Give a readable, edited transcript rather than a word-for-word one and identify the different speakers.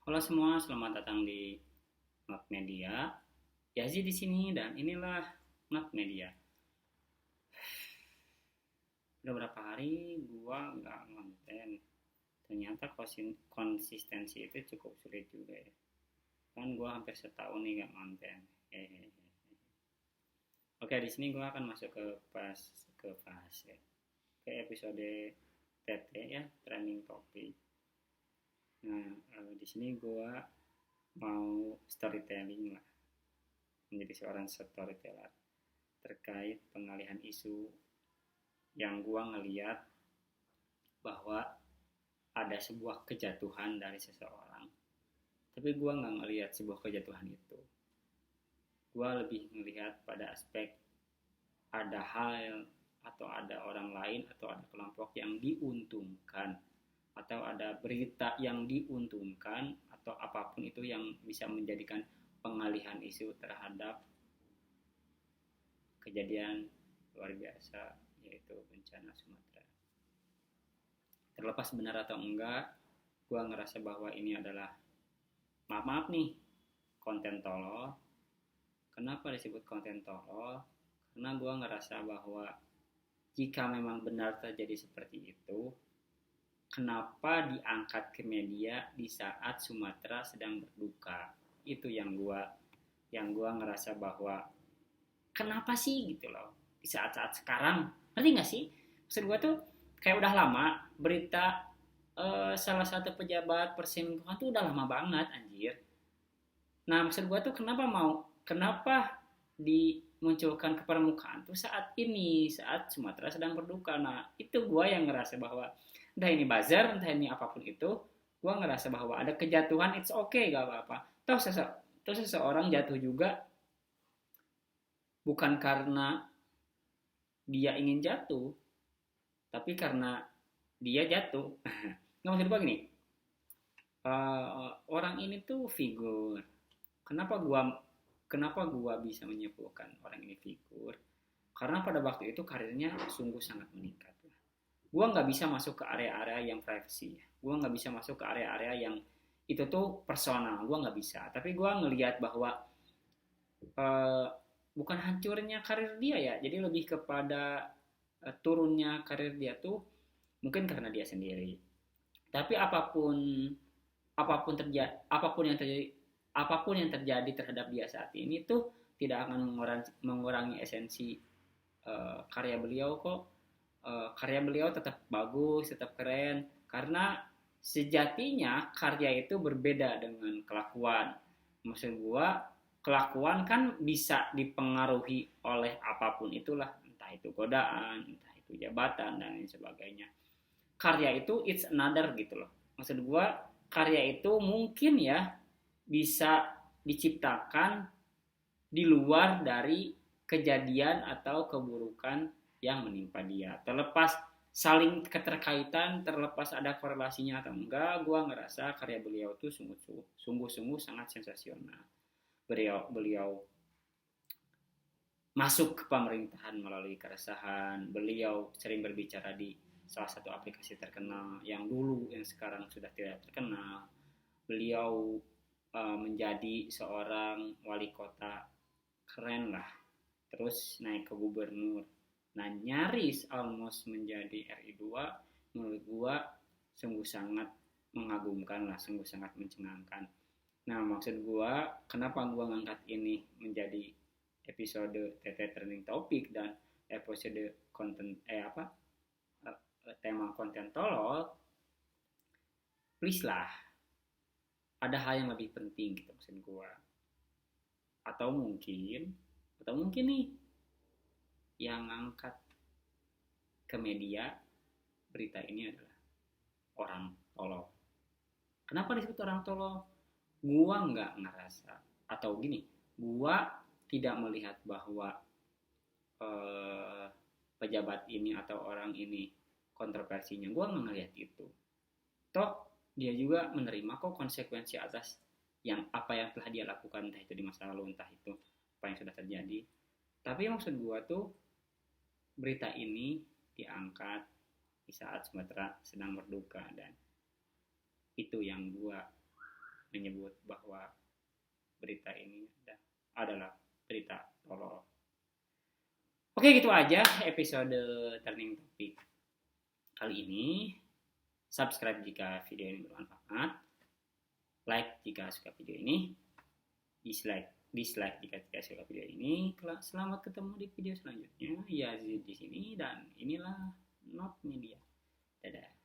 Speaker 1: Halo semua, selamat datang di Not Media. Yazi di sini dan inilah Not Media. Udah berapa hari gua nggak ngonten. Ternyata konsistensi itu cukup sulit juga ya. Kan gua hampir setahun nih nggak ngonten. Hehehe. Oke, di sini gua akan masuk ke fase ke episode TT ya, trending topic. Nah, di sini gua mau storytelling lah, menjadi seorang storyteller terkait pengalihan isu yang gua ngeliat bahwa ada sebuah kejatuhan dari seseorang, tapi gua nggak ngelihat sebuah kejatuhan itu. Gua lebih melihat pada aspek ada hal atau ada orang lain atau ada kelompok yang diuntungkan atau ada berita yang diuntungkan atau apapun itu yang bisa menjadikan pengalihan isu terhadap kejadian luar biasa yaitu bencana Sumatera. Terlepas benar atau enggak, gue ngerasa bahwa ini adalah maaf nih konten tolol. Kenapa disebut konten tolol? Karena gue ngerasa bahwa jika memang benar terjadi seperti itu, kenapa diangkat ke media di saat Sumatera sedang berduka? Itu yang gua ngerasa bahwa kenapa sih gitu loh di saat-saat sekarang, ngerti nggak sih? Maksud gue tuh kayak udah lama berita salah satu pejabat perselingkuhan tuh udah lama banget anjir. Nah maksud gue tuh kenapa dimunculkan ke permukaan tuh saat ini, saat Sumatera sedang berduka. Nah itu gue yang ngerasa bahwa entah ini buzzer, entah ini apapun itu, gue ngerasa bahwa ada kejatuhan, it's okay, gak apa-apa. Toh seseorang jatuh juga bukan karena dia ingin jatuh, tapi karena dia jatuh. Nggak, maksud gue gini, orang ini tuh figur. Kenapa gua bisa menyimpulkan orang ini figur? Karena pada waktu itu karirnya sungguh sangat meningkat. Gua nggak bisa masuk ke area-area yang privacy. Gua nggak bisa masuk ke area-area yang itu tuh personal. Gua nggak bisa. Tapi gua ngelihat bahwa eh, bukan hancurnya karir dia ya. Jadi lebih kepada turunnya karir dia tuh mungkin karena dia sendiri. Tapi apapun yang terjadi terhadap dia saat ini tuh tidak akan mengurangi esensi karya beliau kok. Karya beliau tetap bagus, tetap keren karena sejatinya karya itu berbeda dengan kelakuan. Maksud gua, kelakuan kan bisa dipengaruhi oleh apapun itulah, entah itu godaan, entah itu jabatan dan lain sebagainya. Karya itu it's another gitu loh. Maksud gua, karya itu mungkin ya bisa diciptakan di luar dari kejadian atau keburukan yang menimpa dia. Terlepas saling keterkaitan, terlepas ada korelasinya atau enggak, gue ngerasa karya beliau tuh sungguh-sungguh sangat sensasional. Beliau masuk ke pemerintahan melalui keresahan. Beliau sering berbicara di salah satu aplikasi terkenal yang dulu yang sekarang sudah tidak terkenal. Beliau menjadi seorang wali kota keren lah. Terus naik ke gubernur. Nah, nyaris almost menjadi RI 2 menurut gua sungguh sangat mengagumkan lah, sungguh sangat mencengangkan. Nah, maksud gua kenapa gua ngangkat ini menjadi episode TT Trending Topic dan episode konten tema konten tolol, please lah, ada hal yang lebih penting gitu maksud gua. Atau mungkin nih yang ngangkat ke media berita ini adalah orang tolol. Kenapa disebut orang tolol? Gua nggak ngerasa, atau gini, gua tidak melihat bahwa pejabat ini atau orang ini kontroversinya. Gua nggak ngelihat itu. Toh dia juga menerima kok konsekuensi atas apa yang telah dia lakukan, entah itu di masa lalu, entah itu apa yang sudah terjadi. Tapi maksud gua tuh berita ini diangkat di saat Sumatera sedang berduka, dan itu yang gua menyebut bahwa berita ini adalah berita tolol. Oke, gitu aja episode Turning Topic kali ini. Subscribe jika video ini bermanfaat, like jika suka video ini, dislike jika tidak suka video ini. Selamat ketemu di video selanjutnya. Yazid di sini dan inilah Not Media. Dadah.